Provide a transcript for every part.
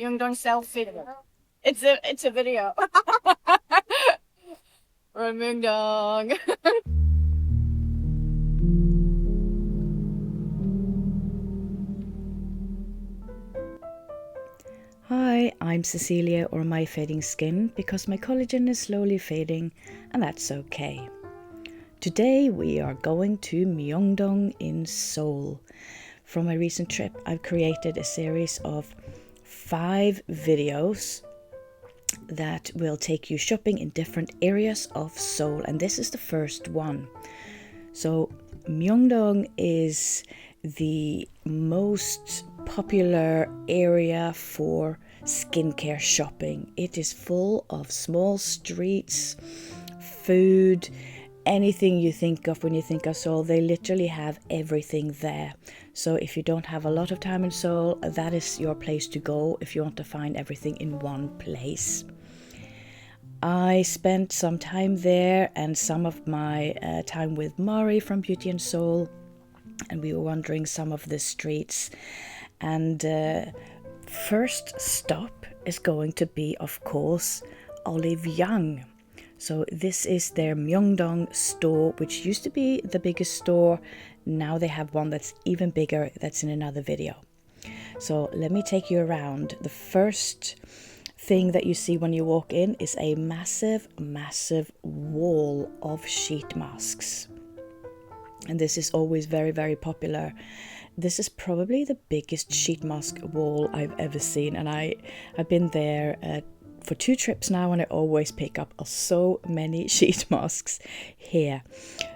Myeongdong selfie. It's a video. From Myeongdong. Hi, I'm Cecilia, or My Fading Skin, because my collagen is slowly fading, and that's okay. Today we are going to Myeongdong in Seoul. From my recent trip, I've created a series of 5 videos that will take you shopping in different areas of Seoul, and this is the first one. So Myeongdong is the most popular area for skincare shopping. It is full of small streets, food, anything you think of when you think of Seoul. They literally have everything there. So if you don't have a lot of time in Seoul, that is your place to go if you want to find everything in one place. I spent some time there and some of my time with Mari from Beauty and Soul, and we were wandering some of the streets. And first stop is going to be, of course, ALTHEA. So this is their Myeongdong store, which used to be the biggest store. Now they have one that's even bigger. That's in another video. So let me take you around. The first thing that you see when you walk in is a massive wall of sheet masks, and this is always very popular. This is probably the biggest sheet mask wall I've ever seen, and I've been there for 2 trips now, and I always pick up so many sheet masks here.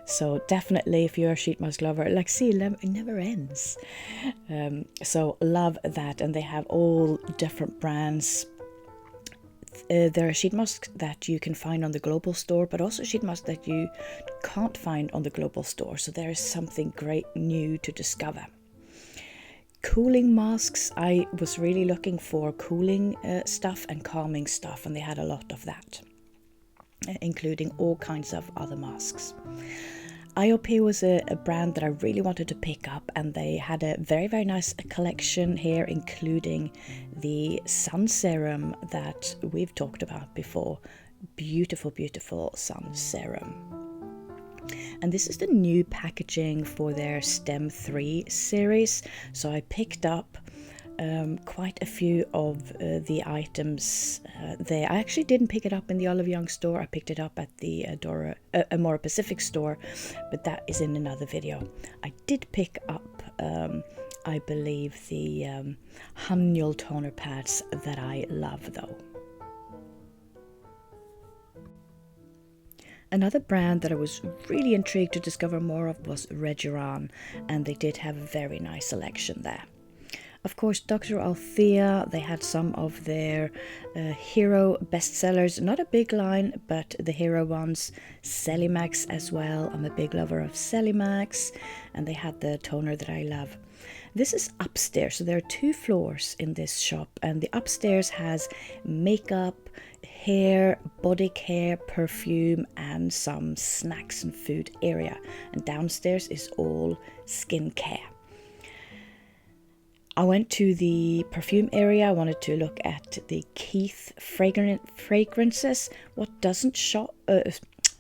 So definitely, if you're a sheet mask lover, like, see, it never ends. So love that, and they have all different brands. There are sheet masks that you can find on the global store, but also sheet masks that you can't find on the global store. So there is something great new to discover. Cooling masks. I was really looking for cooling stuff and calming stuff, and they had a lot of that, including all kinds of other masks. IOPE was a brand that I really wanted to pick up, and they had a very nice collection here, including the sun serum that we've talked about before. Beautiful sun serum. And this is the new packaging for their STEM 3 series, so I picked up quite a few of the items there. I actually didn't pick it up in the ALTHEA store. I picked it up at the Amora Pacific store, but that is in another video. I did pick up, I believe, the Hemeko toner pads that I love, though. Another brand that I was really intrigued to discover more of was REJURAN, and they did have a very nice selection there. Of course, Dr. ALTHEA, they had some of their hero bestsellers. Not a big line, but the hero ones. Celimax as well. I'm a big lover of Celimax. And they had the toner that I love. This is upstairs, so there are 2 floors in this shop. And the upstairs has makeup, hair, body care, perfume, and some snacks and food area. And downstairs is all skincare. I went to the perfume area. I wanted to look at the Keith fragrances. What doesn't shop?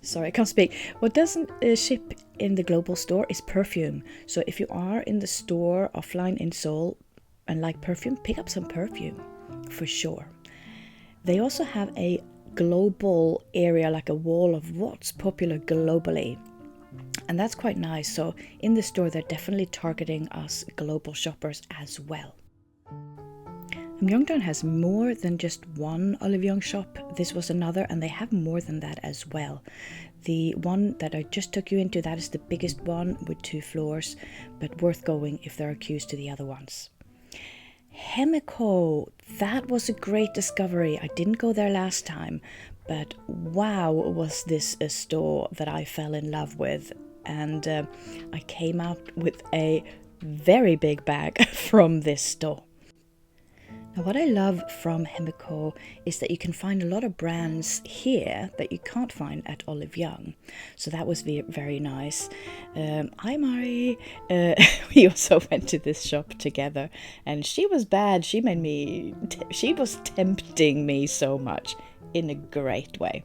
Sorry, I can't speak. What doesn't ship in the global store is perfume. So if you are in the store offline in Seoul and like perfume, pick up some perfume for sure. They also have a global area, like a wall of what's popular globally. And that's quite nice. So in the store, they're definitely targeting us global shoppers as well. Myeongdong has more than just one ALTHEA shop. This was another, and they have more than that as well. The one that I just took you into, that is the biggest one with 2 floors, but worth going if there are queues to the other ones. Hemeko, that was a great discovery. I didn't go there last time, but wow, was this a store that I fell in love with. And I came out with a very big bag from this store. Now, what I love from Hemeko is that you can find a lot of brands here that you can't find at Olive Young. So that was very nice. Hi, Mari. We also went to this shop together, and she was bad. She was tempting me so much in a great way.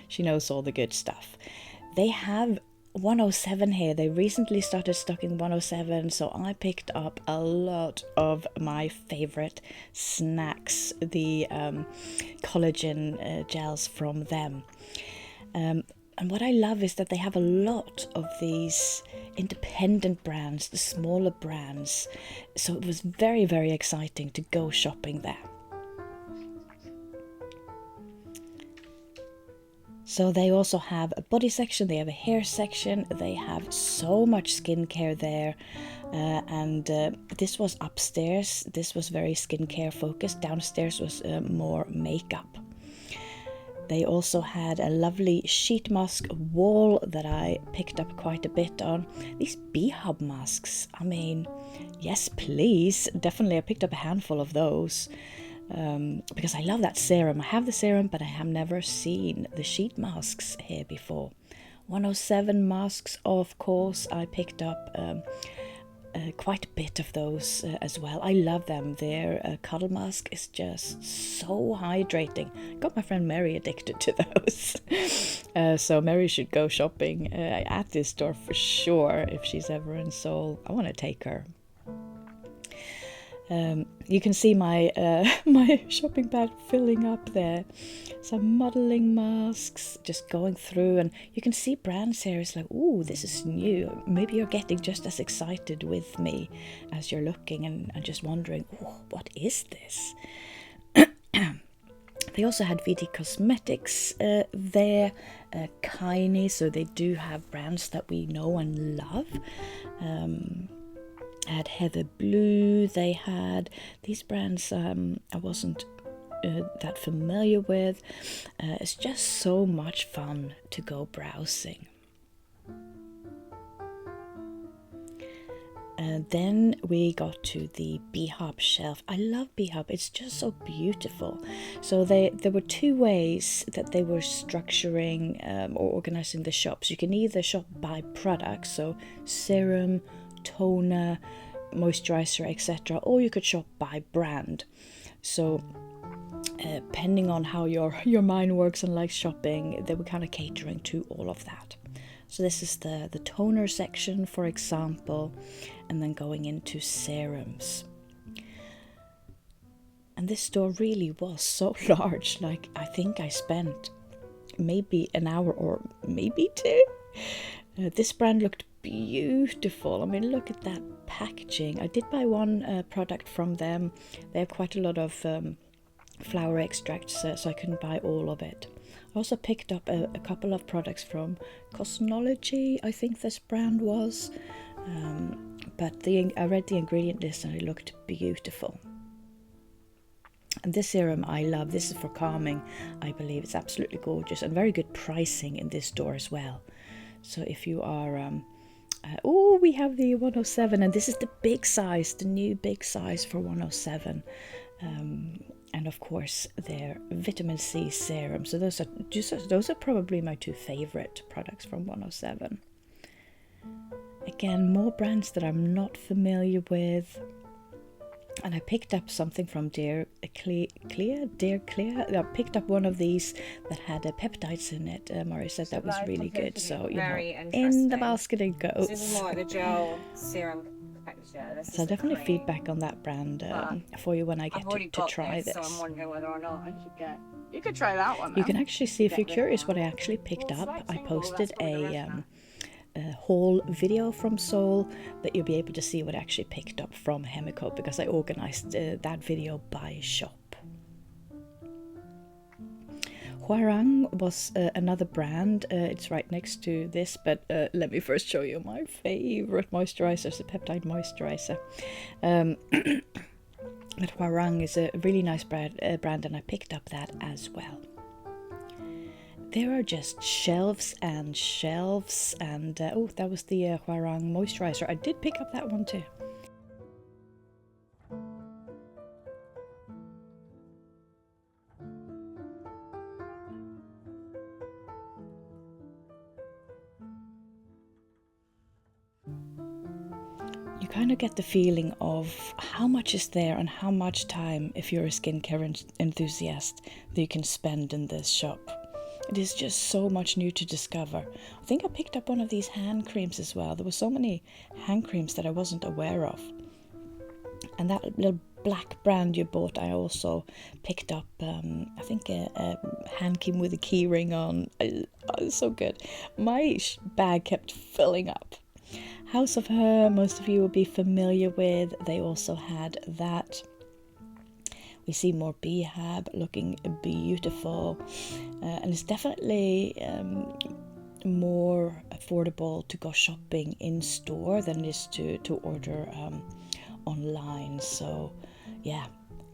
She knows all the good stuff. They have 107 here. They recently started stocking 107, so I picked up a lot of my favorite snacks, the collagen gels from them. And what I love is that they have a lot of these independent brands, the smaller brands, so it was very, very exciting to go shopping there. So they also have a body section, they have a hair section, they have so much skincare there. And this was upstairs, this was very skincare focused. Downstairs was more makeup. They also had a lovely sheet mask wall that I picked up quite a bit on. These bee-hub masks, I mean, yes please, definitely I picked up a handful of those. Because I love that serum. I have the serum, but I have never seen the sheet masks here before. 107 masks, of course. I picked up quite a bit of those as well. I love them. Their cuddle mask is just so hydrating. Got my friend Mary addicted to those. So Mary should go shopping at this store for sure if she's ever in Seoul. I want to take her. You can see my my shopping bag filling up there. Some modeling masks, just going through, and you can see brands here. It's like, ooh, this is new. Maybe you're getting just as excited with me as you're looking and just wondering, oh, what is this? They also had VD Cosmetics there, Kaini, so they do have brands that we know and love. Had Heather Blue, they had these brands I wasn't that familiar with. It's just so much fun to go browsing. Then we got to the bee-hub shelf. I love bee-hub, it's just so beautiful. So there were two ways that they were structuring or organizing the shops. You can either shop by products, so serum, toner, moisturizer, etc., or you could shop by brand. So depending on how your mind works and likes shopping, they were kind of catering to all of that. So this is the toner section, for example, and then going into serums. And this store really was so large. Like, I think I spent maybe an hour or maybe two. This brand looked beautiful. I mean, look at that packaging. I did buy one product from them. They have quite a lot of flower extracts, so I couldn't buy all of it. I also picked up a couple of products from Cosmology, I think this brand was. But I read the ingredient list and it looked beautiful. And this serum I love. This is for calming, I believe. It's absolutely gorgeous and very good pricing in this store as well. So if you are we have the 107, and this is the big size, the new big size for 107. And of course their vitamin C serum. So those are probably my two favorite products from 107. Again, more brands that I'm not familiar with. And I picked up something from Dear Clear. I picked up one of these that had peptides in it. Mari said that was really good. So, you know, in the basket it goes. This is more like the gel serum package. Yeah, so definitely feedback on that brand for you when I get to try this. So I'm wondering whether or not I should get. You could try that one. You can actually see, if you're curious what I actually picked up, I posted a haul video from Seoul that you'll be able to see what I actually picked up from Hemeko, because I organized that video by shop. Hwarang was another brand. It's right next to this, but let me first show you my favorite moisturizer. It's a peptide moisturizer. But Hwarang is a really nice brand, and I picked up that as well. There are just shelves and shelves, and that was the Hwarang moisturizer. I did pick up that one too. you kind of get the feeling of how much is there and how much time, if you're a skincare enthusiast, that you can spend in this shop. It is just so much new to discover. I think I picked up one of these hand creams as well. There were so many hand creams that I wasn't aware of. And that little black brand you bought, I also picked up, I think a hand cream with a key ring on. It's so good. My bag kept filling up. House of Her, most of you will be familiar with. They also had that. We see more BHAB looking beautiful, and it's definitely more affordable to go shopping in store than it is to order online. So yeah,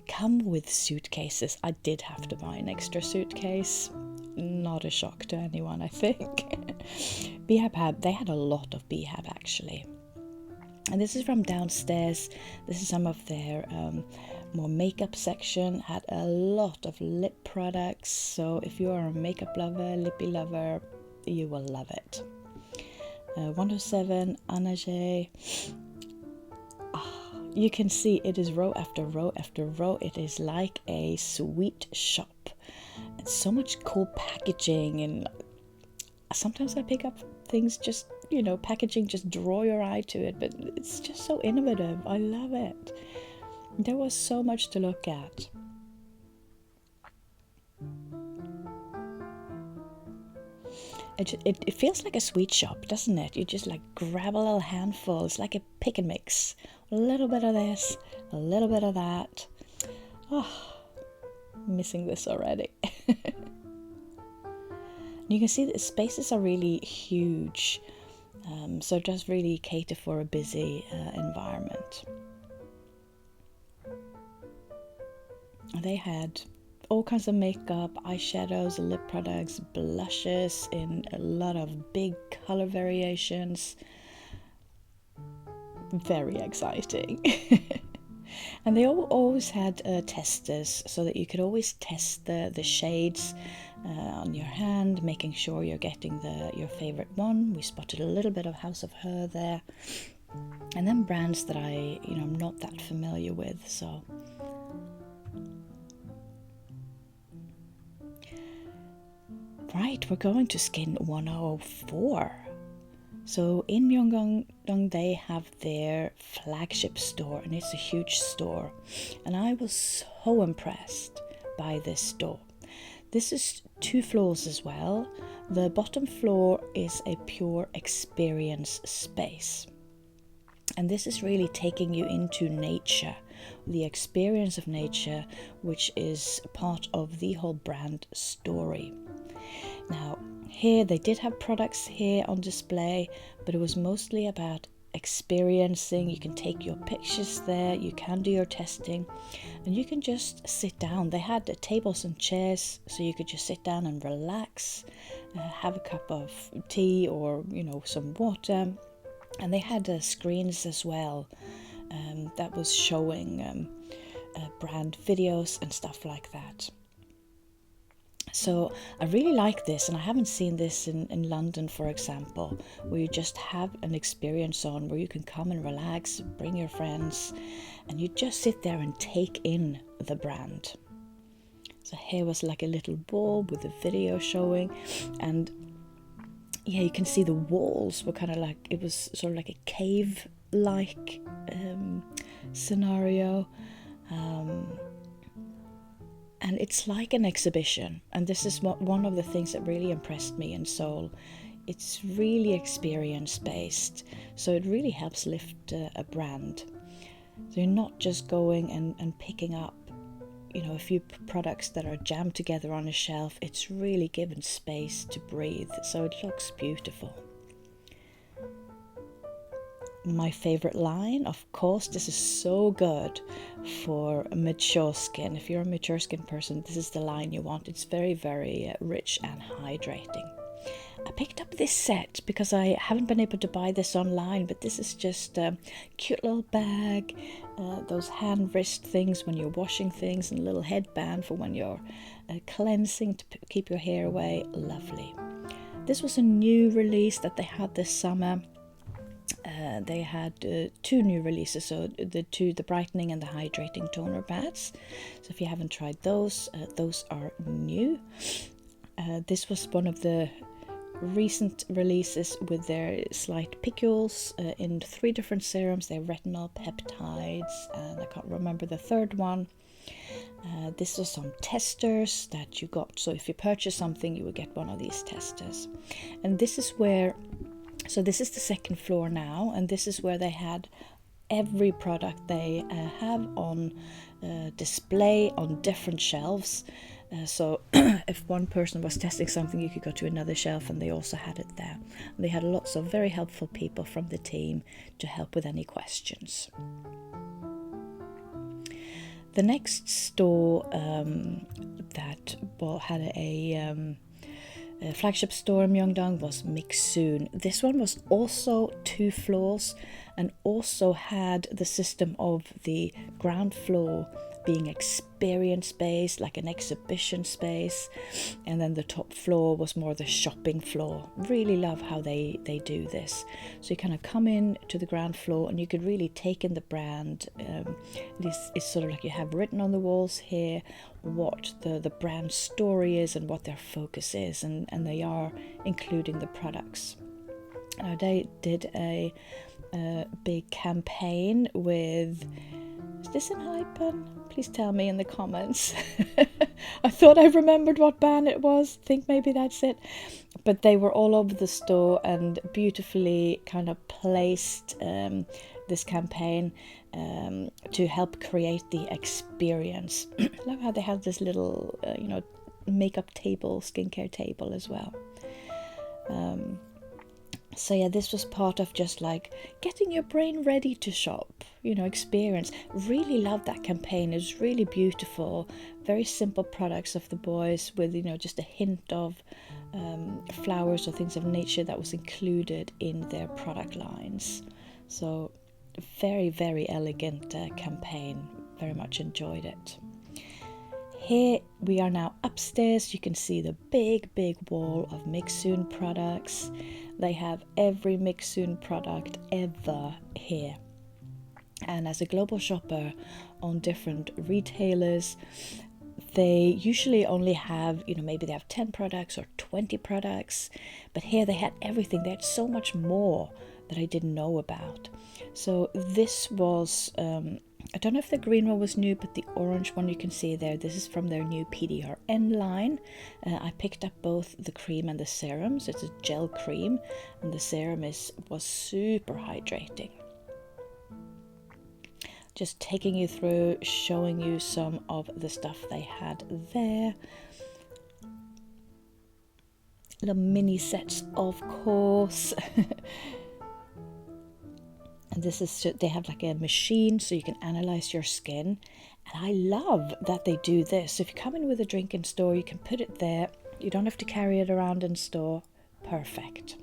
come with suitcases. I did have to buy an extra suitcase. Not a shock to anyone, I think. BHAB, they had a lot of BHAB actually. And this is from downstairs. This is some of their more makeup section. Had a lot of lip products. So if you are a makeup lover, lippy lover, you will love it. 107 Anage. You can see it is row after row after row. It is like a sweet shop. It's so much cool packaging, and sometimes I pick up things just, packaging, just draw your eye to it, but it's just so innovative. I love it. There was so much to look at. It feels like a sweet shop, doesn't it? You just like grab a little handful. It's like a pick and mix. A little bit of this, a little bit of that. Oh, missing this already. You can see that the spaces are really huge, so it does really cater for a busy environment. They had all kinds of makeup, eyeshadows, lip products, blushes in a lot of big color variations. Very exciting. And they always had testers, so that you could always test the shades on your hand, making sure you're getting your favorite one. We spotted a little bit of House of Her there, and then brands that I'm not that familiar with. So right, we're going to Skin 104. So in Myeongdong they have their flagship store, and it's a huge store, and I was so impressed by this store. This is 2 floors as well. The bottom floor is a pure experience space, and this is really taking you into nature, the experience of nature, which is part of the whole brand story. Now, here they did have products here on display, but it was mostly about experiencing. You can take your pictures there, you can do your testing, and you can just sit down. They had tables and chairs, so you could just sit down and relax, have a cup of tea or some water. And they had screens as well that was showing brand videos and stuff like that. So I really like this, and I haven't seen this in London, for example, where you just have an experience zone where you can come and relax, bring your friends, and you just sit there and take in the brand. So here was like a little ball with a video showing, and yeah, you can see the walls were kind of like, it was sort of like a cave-like scenario. And it's like an exhibition, and this is one of the things that really impressed me in Seoul. It's really experience-based, so it really helps lift a brand. So you're not just going and picking up, a few products that are jammed together on a shelf. It's really given space to breathe, so it looks beautiful. My favorite line, of course, this is so good for mature skin. If you're a mature skin person, this is the line you want. It's very, very rich and hydrating. I picked up this set because I haven't been able to buy this online, but this is just a cute little bag, those hand wrist things when you're washing things, and a little headband for when you're cleansing to keep your hair away. Lovely. This was a new release that they had this summer. they had 2 new releases, so the brightening and the hydrating toner pads. So if you haven't tried those are new. This was one of the recent releases with their slight picules in 3 different serums. They're retinol, peptides, and I can't remember the third one. This was some testers that you got, so if you purchase something you will get one of these testers. And this is where, so this is the second floor now, and this is where they had every product they have on display on different shelves. So if one person was testing something, you could go to another shelf and they also had it there. And they had lots of very helpful people from the team to help with any questions. The next store that had a flagship store in Myeongdong was Mixsoon. This one was also 2 floors and also had the system of the ground floor being experience space, like an exhibition space, and then the top floor was more the shopping floor. Really love how they do this. So you kind of come in to the ground floor and you could really take in the brand. It's sort of like you have written on the walls here what the brand story is and what their focus is, and they are including the products. They did a big campaign with, is this in Hypen? Please tell me in the comments. I thought I remembered what band it was. Think maybe that's it. But they were all over the store and beautifully kind of placed this campaign to help create the experience. I love how they have this little, makeup table, skincare table as well. So yeah, this was part of just like getting your brain ready to shop, experience. Really loved that campaign. It was really beautiful, very simple products of the boys with, just a hint of flowers or things of nature that was included in their product lines. So very, very elegant campaign. Very much enjoyed it. Here we are now upstairs. You can see the big wall of Mixsoon products. They have every Mixsoon product ever here. And as a global shopper on different retailers, they usually only have, maybe they have 10 products or 20 products, but here they had everything. They had so much more that I didn't know about. So this was, I don't know if the green one was new, but the orange one you can see there, this is from their new PDRN line. I picked up both the cream and the serums. It's a gel cream, and the serum was super hydrating. Just taking you through, showing you some of the stuff they had there. Little mini sets, of course. And this is, they have like a machine so you can analyze your skin. And I love that they do this. So if you come in with a drink in store, you can put it there. You don't have to carry it around in store. Perfect.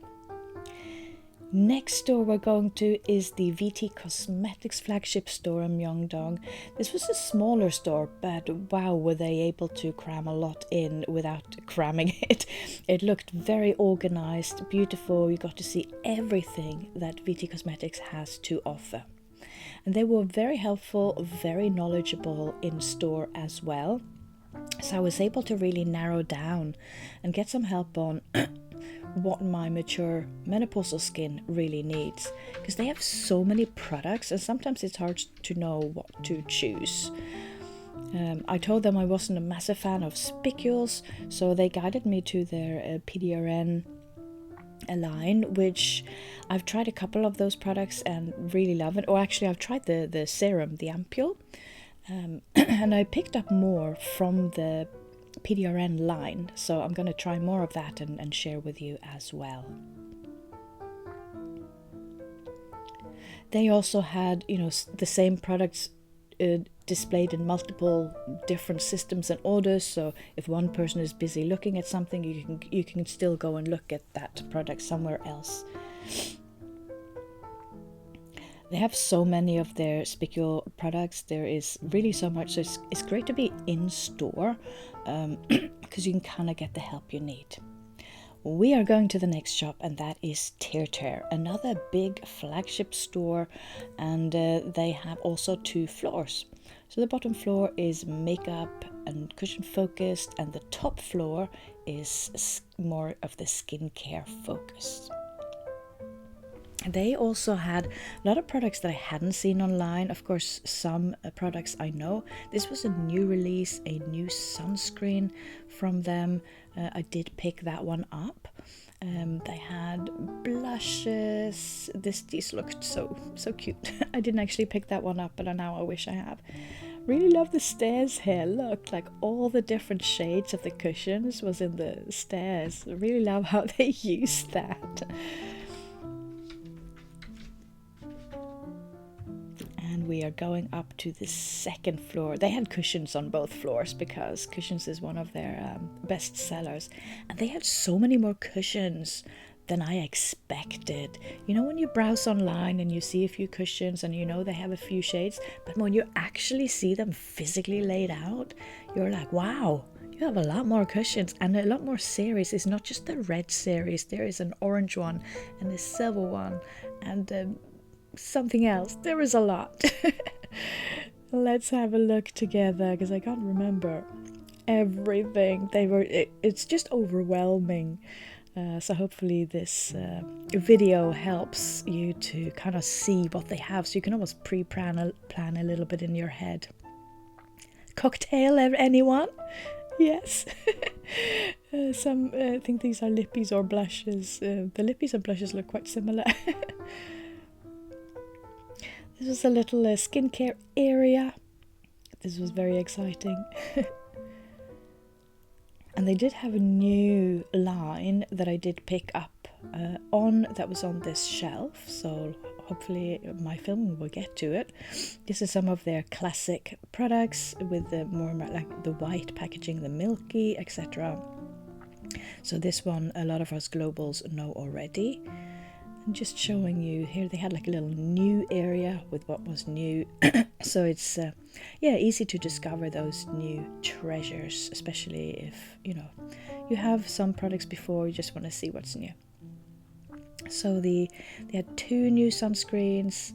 Next store we're going to is the VT Cosmetics flagship store in Myeongdong. This was a smaller store, but wow, were they able to cram a lot in without cramming it. It looked very organized, beautiful. You got to see everything that VT Cosmetics has to offer. And they were very helpful, very knowledgeable in store as well. So I was able to really narrow down and get some help on what my mature menopausal skin really needs, because they have so many products and sometimes it's hard to know what to choose. I told them I wasn't a massive fan of spicules, so they guided me to their PDRN line, which I've tried a couple of those products and really love it. Or actually I've tried the serum, the Ampoule, and I picked up more from the PDRN line, so I'm going to try more of that and share with you as well. They also had, the same products displayed in multiple different systems and orders, so if one person is busy looking at something, you can still go and look at that product somewhere else. They have so many of their spicule products. There is really so much, so it's great to be in store because you can kind of get the help you need. we are going to the next shop, and that is Tirtir, another big flagship store, and they have also 2 floors. So the bottom floor is makeup and cushion focused, and the top floor is more of the skincare focused. They also had a lot of products that I hadn't seen online. Of course, some products I know. This was a new release, a new sunscreen from them. I did pick that one up. They had blushes. These looked so cute. I didn't actually pick that one up, but now I wish I have. Really love the stairs here. Look, like all the different shades of the cushions was in the stairs. I really love how they used that. And we are going up to the 2nd floor. They had cushions on both floors because cushions is one of their best sellers. And they had so many more cushions than I expected. You know, when you browse online and you see a few cushions and you know they have a few shades, but when you actually see them physically laid out, you're like, wow, you have a lot more cushions and a lot more series. It's not just the red series. There is an orange one and a silver one and something else. There is a lot. Let's have a look together because I can't remember everything. It's just overwhelming. So hopefully this video helps you to kind of see what they have, so you can almost plan a little bit in your head. Cocktail, anyone? Yes. Some think these are lippies or blushes. The lippies and blushes look quite similar. This was a little skincare area. This was very exciting. And they did have a new line that I did pick up that was on this shelf. So hopefully my film will get to it. This is some of their classic products with the more like the white packaging, the milky, etc. So this one a lot of us globals know already. I'm just showing you here, they had like a little new area with what was new. So it's easy to discover those new treasures, especially if you have some products before, you just want to see what's new. So they had 2 new sunscreens.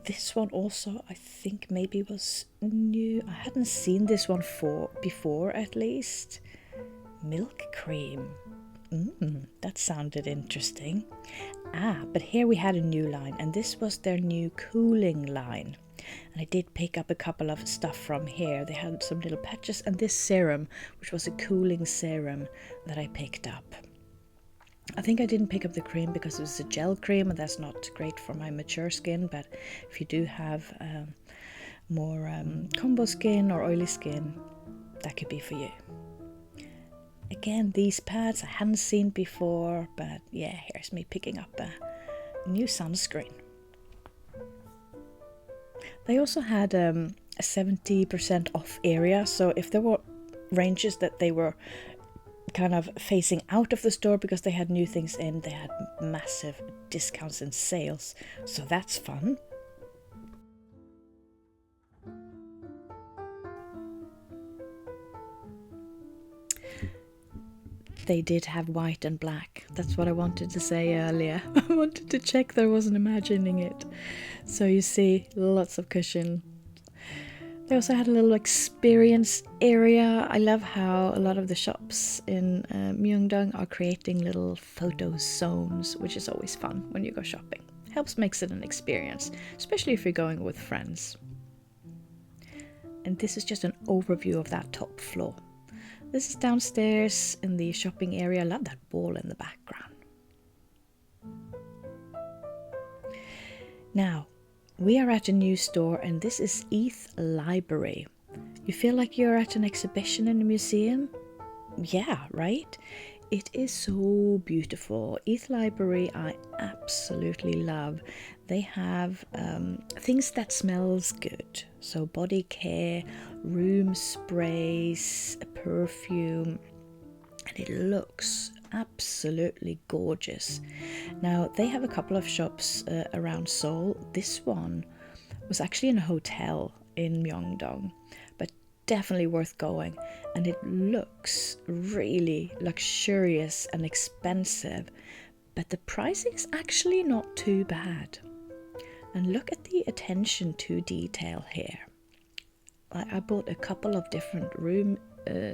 This one also I think maybe was new. I hadn't seen this one before at least. Milk cream. That sounded interesting. But here we had a new line, and this was their new cooling line. And I did pick up a couple of stuff from here. They had some little patches, and this serum, which was a cooling serum that I picked up. I think I didn't pick up the cream because it was a gel cream, and that's not great for my mature skin. But if you do have more combo skin or oily skin, that could be for you. Again, these pads I hadn't seen before, but yeah, here's me picking up a new sunscreen. They also had a 70% off area, so if there were ranges that they were kind of phasing out of the store because they had new things in, they had massive discounts and sales, so that's fun. They did have white and black. That's what I wanted to say earlier. I wanted to check that I wasn't imagining it. So you see lots of cushion. They also had a little experience area. I love how a lot of the shops in Myeongdong are creating little photo zones, which is always fun when you go shopping. Makes it an experience, especially if you're going with friends. And this is just an overview of that top floor. This is downstairs in the shopping area. I love that wall in the background. Now, we are at a new store, and this is ETH Library. You feel like you're at an exhibition in a museum? Yeah, right? It is so beautiful. ETH Library I absolutely love. They have things that smells good. So body care, room sprays, perfume, and it looks absolutely gorgeous. Now they have a couple of shops around Seoul. This one was actually in a hotel in Myeongdong, but definitely worth going. and it looks really luxurious and expensive, but the pricing is actually not too bad. And look at the attention to detail here. I bought a couple of different room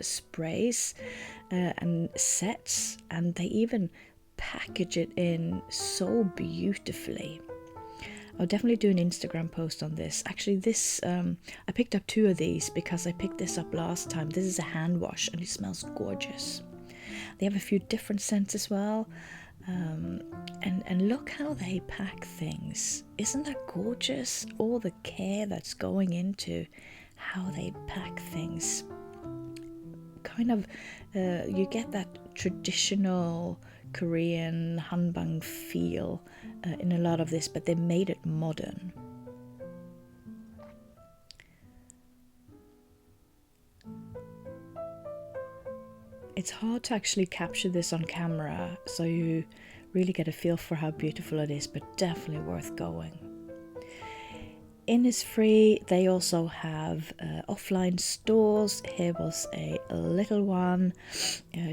sprays and sets, and they even package it in so beautifully. I'll definitely do an Instagram post on this. Actually, this I picked up 2 of these because I picked this up last time. This is a hand wash and it smells gorgeous. They have a few different scents as well. And look how they pack things. Isn't that gorgeous? All the care that's going into how they pack things. Kind of, you get that traditional Korean hanbang feel in a lot of this, but they made it modern. It's hard to actually capture this on camera, so you really get a feel for how beautiful it is, but definitely worth going. Innisfree, they also have offline stores. Here was a little one,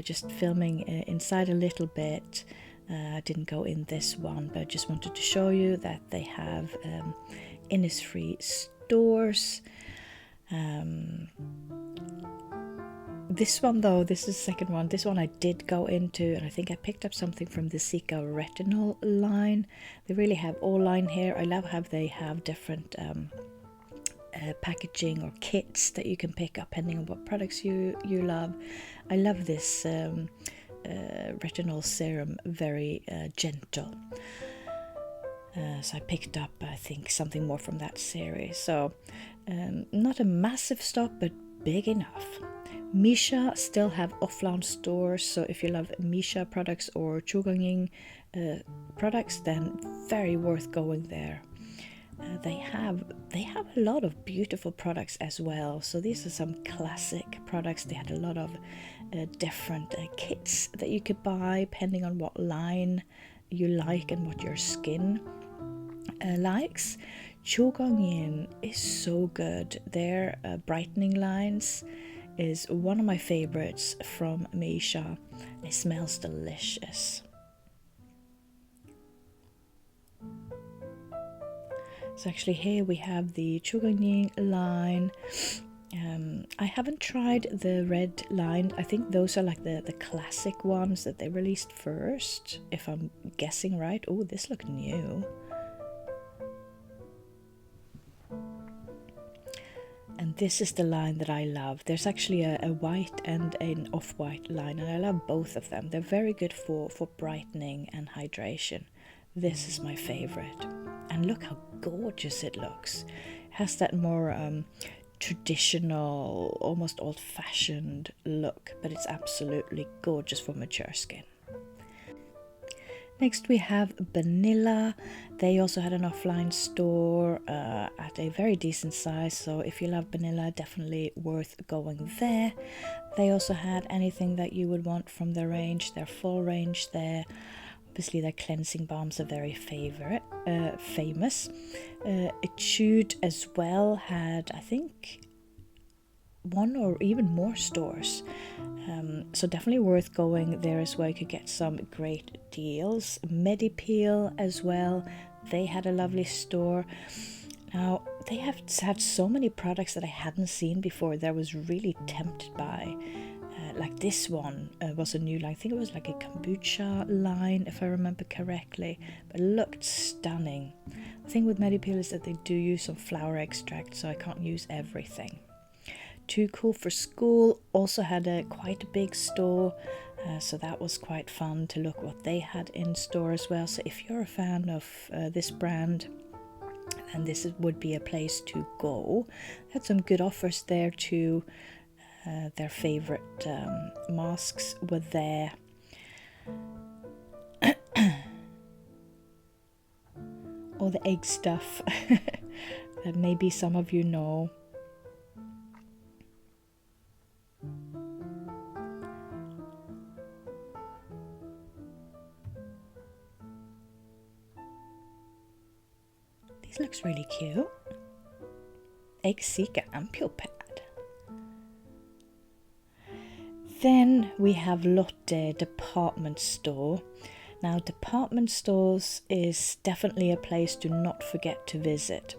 just filming inside a little bit. I didn't go in this one, but I just wanted to show you that they have Innisfree stores. This one though, this is the second one. This one I did go into, and I think I picked up something from the Sika Retinal line. They really have all line here. I love how they have different packaging or kits that you can pick up depending on what products you love. I love this retinol serum, very gentle. So I picked up, I think, something more from that series. So not a massive stock, but big enough. Missha still have offline stores, so if you love Missha products or Chuganging products, then very worth going there. They have a lot of beautiful products as well. So these are some classic products. They had a lot of different kits that you could buy depending on what line you like and what your skin likes. Chugangin is so good. Their brightening lines is one of my favorites from Missha. It smells delicious. So actually here we have the Chugangin line. I haven't tried the red line. I think those are like the classic ones that they released first, if I'm guessing right. Oh, this looks new. And this is the line that I love. There's actually a white and an off-white line, and I love both of them. They're very good for brightening and hydration. This is my favorite. And look how gorgeous it looks. It has that more traditional, almost old-fashioned look, but it's absolutely gorgeous for mature skin. Next we have Vanilla. They also had an offline store at a very decent size, so if you love vanilla, definitely worth going there. They also had anything that you would want from their range, their full range there. Obviously their cleansing balms are very famous. Etude as well had, I think, 1 or even more stores. So definitely worth going there as well. You could get some great deals. Medipeel as well. They had a lovely store. Now they have had so many products that I hadn't seen before that I was really tempted by. Like this one was a new line. I think it was like a kombucha line, if I remember correctly, but it looked stunning. The thing with Medipeel is that they do use some flower extract, so I can't use everything. Too Cool for School also had quite a big store, so that was quite fun to look what they had in store as well. So if you're a fan of this brand, then this would be a place to go. Had some good offers there too. Their favorite masks were there. All the egg stuff that maybe some of you know. This looks really cute. Egg Sika Ampoule pad. Then we have Lotte Department Store. Now, department stores is definitely a place to not forget to visit.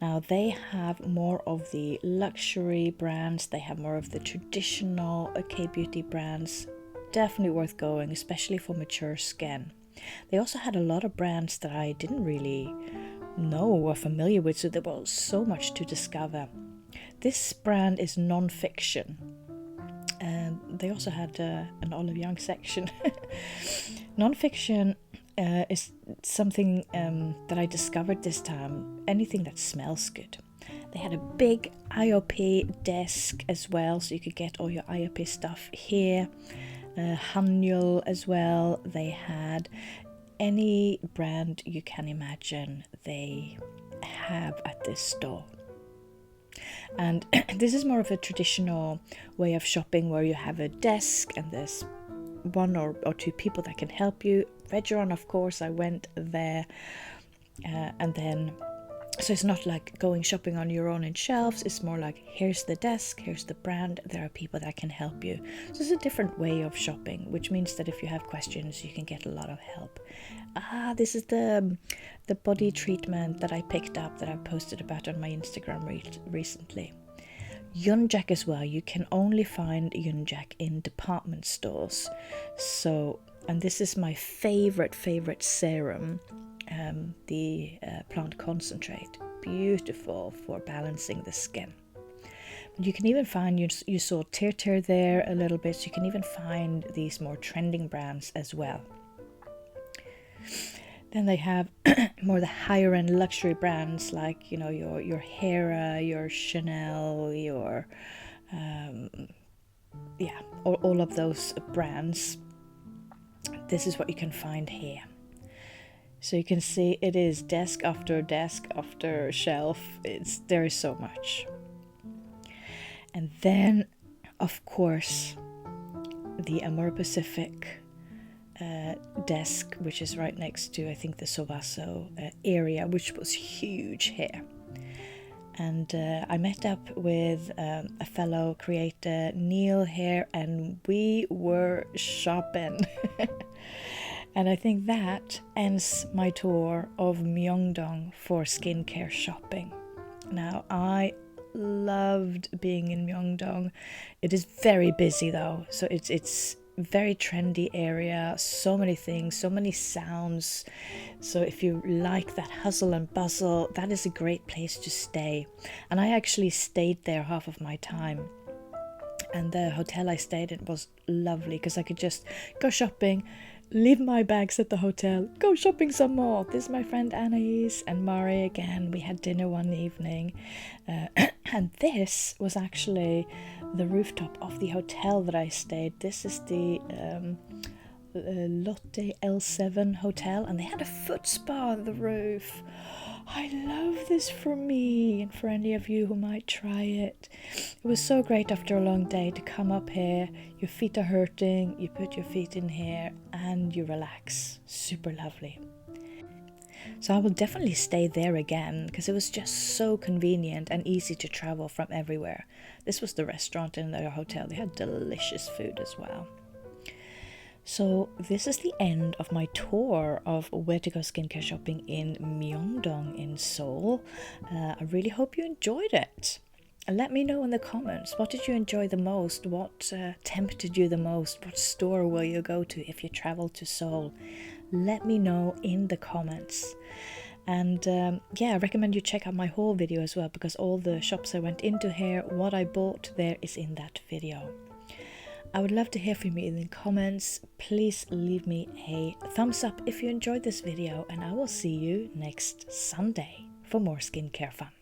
Now, they have more of the luxury brands, they have more of the traditional K-beauty brands. Definitely worth going, especially for mature skin. They also had a lot of brands that I didn't really know or familiar with, so there was so much to discover. This brand is non-fiction. And they also had an Olive Young section. Non-fiction is something that I discovered this time. Anything that smells good. They had a big IOPE desk as well, so you could get all your IOPE stuff here. Hanyul as well. They had any brand you can imagine they have at this store. And this is more of a traditional way of shopping where you have a desk and there's one or two people that can help you. REJURAN, of course, I went there. And then, so it's not like going shopping on your own in shelves. It's more like, here's the desk, here's the brand. There are people that can help you. So it's a different way of shopping, which means that if you have questions, you can get a lot of help. This is the body treatment that I picked up that I posted about on my Instagram recently. Yunjak as well. You can only find Yunjak in department stores. So, and this is my favorite serum, the plant concentrate. Beautiful for balancing the skin. But you can even find, you saw Tirtir there a little bit, so you can even find these more trending brands as well. Then they have more the higher end luxury brands like, you know, your Hera, your Chanel, your all of those brands. This is what you can find here. So you can see it is desk after shelf. There is so much. And then, of course, the Amore Pacific desk, which is right next to, I think, the Soseo area, which was huge here. And I met up with a fellow creator, Neil, here, and we were shopping. And I think that ends my tour of Myeongdong for skincare shopping. Now, I loved being in Myeongdong. It is very busy though, so it's very trendy area, so many things, so many sounds. So if you like that hustle and bustle, that is a great place to stay. And I actually stayed there half of my time. And the hotel I stayed in was lovely because I could just go shopping, leave my bags at the hotel, go shopping some more. This is my friend Anais and Mari again. We had dinner one evening. And this was actually the rooftop of the hotel that I stayed. This is the Lotte L7 hotel, and they had a foot spa on the roof. I love this for me and for any of you who might try it. It was so great after a long day to come up here. Your feet are hurting, you put your feet in here and you relax. Super lovely. So I will definitely stay there again because it was just so convenient and easy to travel from everywhere. This was the restaurant in their hotel. They had delicious food as well. So this is the end of my tour of where to go skincare shopping in Myeongdong in Seoul. I really hope you enjoyed it. Let me know in the comments, what did you enjoy the most? What tempted you the most? What store will you go to if you travel to Seoul? Let me know in the comments. And I recommend you check out my haul video as well, because all the shops I went into here, what I bought there is in that video. I would love to hear from you in the comments. Please leave me a thumbs up if you enjoyed this video, and I will see you next Sunday for more skincare fun.